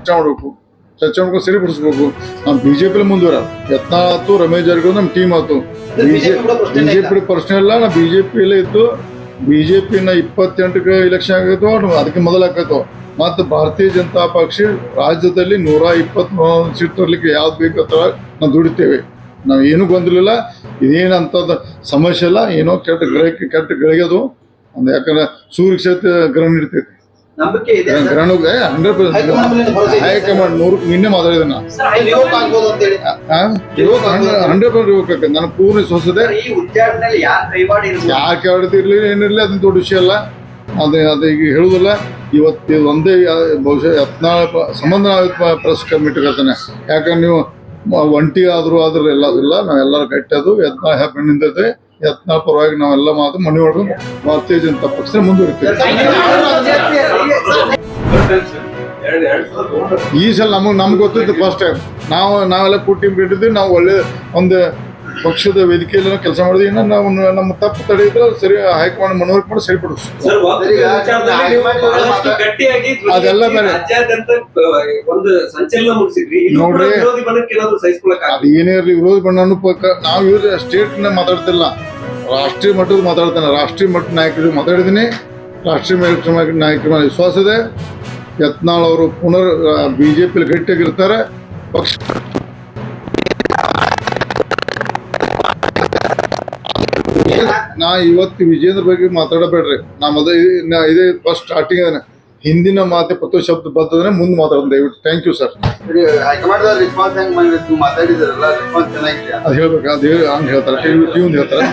ಚರ್ಚೆ ಮಾಡಬೇಕು, ಚರ್ಚೆ ಮಾಡ್ಕೊಂಡು ಸರಿಪಡಿಸ್ಬೇಕು. ನಾವು ಬಿಜೆಪಿ ಮುಂದುವರ ಯತ್ನಾಳ್ ಆಯ್ತು, ರಮೇಶ್ ಜಾರಕಿಹೊಳಿ ನಮ್ಮ ಟೀಮ್ ಆಯ್ತು. ಬಿಜೆಪಿ ಪ್ರಶ್ನೆ ಇಲ್ಲ, ನಾವು ಬಿಜೆಪಿಯಲ್ಲೇ ಇತ್ತು. ಬಿಜೆಪಿನ 28ಕ್ಕೆ ಎಲೆಕ್ಷನ್ ಆಗಿತ್ತು, ಅದಕ್ಕೆ ಮೊದಲು ಆಕೈತು. ಮತ್ತು ಭಾರತೀಯ ಜನತಾ ಪಕ್ಷ ರಾಜ್ಯದಲ್ಲಿ 121 ಸೀಟ್ ತರಲಿಕ್ಕೆ ಯಾವ್ದು ಬೇಕು ಆ ಥರ ನಾವು ದುಡಿತೇವೆ. ನಾವು ಏನೂ ಗೊಂದಲಿಲ್ಲ, ಇದೇನಂಥದ್ದು ಸಮಸ್ಯೆ ಇಲ್ಲ. ಏನೋ ಕೆಟ್ಟ ಗಳಿಗೆದು ಒಂದು, ಯಾಕಂದ್ರೆ ಸೂರ್ಯ ಕ್ಷೇತ್ರ ಗ್ರಹಣ ಇರ್ತೈತಿ, ಗ್ರಹಣ 100% ಹೈಕಮಾಂಡ್ 100 ನಿನ್ನೆ ಮಾತಾಡಿದೆ ನಾನು 100% ರಿವೋಕ್. ನನ್ನ ಪೂರ್ಣ ವಿಶ್ವಾಸದೆ. ಯಾಕೆ ಹೊಡೆದಿರ್ಲಿ ಏನಿರಲಿ ಅದನ್ನ ದೊಡ್ಡ ವಿಷಯ ಅಲ್ಲ, ಅದು ಈಗ ಹೇಳುವುದಿಲ್ಲ. ಇವತ್ತು ಒಂದೇ ಬಹುಶಃ ಯತ್ನಾಳ್ ಸಂಬಂಧ ಪ್ರೆಸ್ ಕಮಿಟಿ ಹೇಳ್ತಾನೆ. ಯಾಕಂದ್ರೆ ನೀವು ಒಂಟಿ ಆದ್ರೂ ಎಲ್ಲದಿಲ್ಲ, ನಾವೆಲ್ಲರೂ ಕಟ್ಟೋದು ಯತ್ನಾಳ್ ಹ್ಯಾಪಿ ನಿಂತೈತೆ. ಯತ್ನಾಳ್ ಪರವಾಗಿ ನಾವೆಲ್ಲ ಮಾತು ಮನೆ ಒಳಗೆ ಭಾರತೀಯ ಜನತಾ ಪಕ್ಷ ಮುಂದುವರಿತೇವೆ. ಈ ಸಲ ನಮ್ಗೆ ಗೊತ್ತಿತ್ತು ಫಸ್ಟ್ ಟೈಮ್. ನಾವೆಲ್ಲ ಕೂಟಿ ಬಿಟ್ಟಿದ್ವಿ. ನಾವು ಒಳ್ಳೆ ಒಂದು ಪಕ್ಷದ ವೇದಿಕೆಯಲ್ಲಿ ಕೆಲಸ ಮಾಡಿದ್ವಿ. ನಾವು ನಮ್ಮ ತಪ್ಪು ತಡೆಯಿದ್ರೆ ಸರಿ ಹೈಕಮಾಂಡ್ ಮನವರಿಕೆ ಮಾಡಿ ಸರಿಪಡಿಸ್ತೀವಿ. ಅದೆಲ್ಲ ಬೇರೆ ನೋಡ್ರಿ, ಅದು ಏನೇ ಇರಲಿ ವಿರೋಧಿ ಬಣ್ಣನು ನಾವು ಇವ್ರ ಸ್ಟೇಟ್ ಮಾತಾಡ್ತಿಲ್ಲ, ರಾಷ್ಟ್ರೀಯ ಮಟ್ಟದ ಮಾತಾಡ್ತಾನೆ. ರಾಷ್ಟ್ರೀಯ ಮಟ್ಟದ ನಾಯಕರಿಗೆ ಮಾತಾಡಿದ್ದೀನಿ. ರಾಷ್ಟ್ರೀಯ ನಾಯಕರ ವಿಶ್ವಾಸ ಇದೆ. ಯತ್ನಾಳ್ ಅವರು ಪುನರ್ ಬಿಜೆಪಿಯಲ್ಲಿ ಗಟ್ಟಿಯಾಗಿರ್ತಾರೆ. ಪಕ್ಷ ನಾ ಇವತ್ತು ವಿಜೇಂದ್ರ ಬಗ್ಗೆ ಮಾತಾಡಬೇಡ್ರಿ. ಇದೇ ಫಸ್ಟ್ ಸ್ಟಾರ್ಟಿಂಗ್ ಅದ. ಹಿಂದಿನ ಮಾತೆ ಪತ್ತು ಶಬ್ದ ಬರ್ತದ್ರೆ ಮುಂದೆ ಮಾತಾಡೋದು ದಯವಿಟ್ಟು. Thank you sir. ಅದು ಹೇಳ್ಬೇಕು, ಅದು ಹಂಗೆ ಹೇಳ್ತಾರೆ, ಹೇಳ್ತಾರೆ.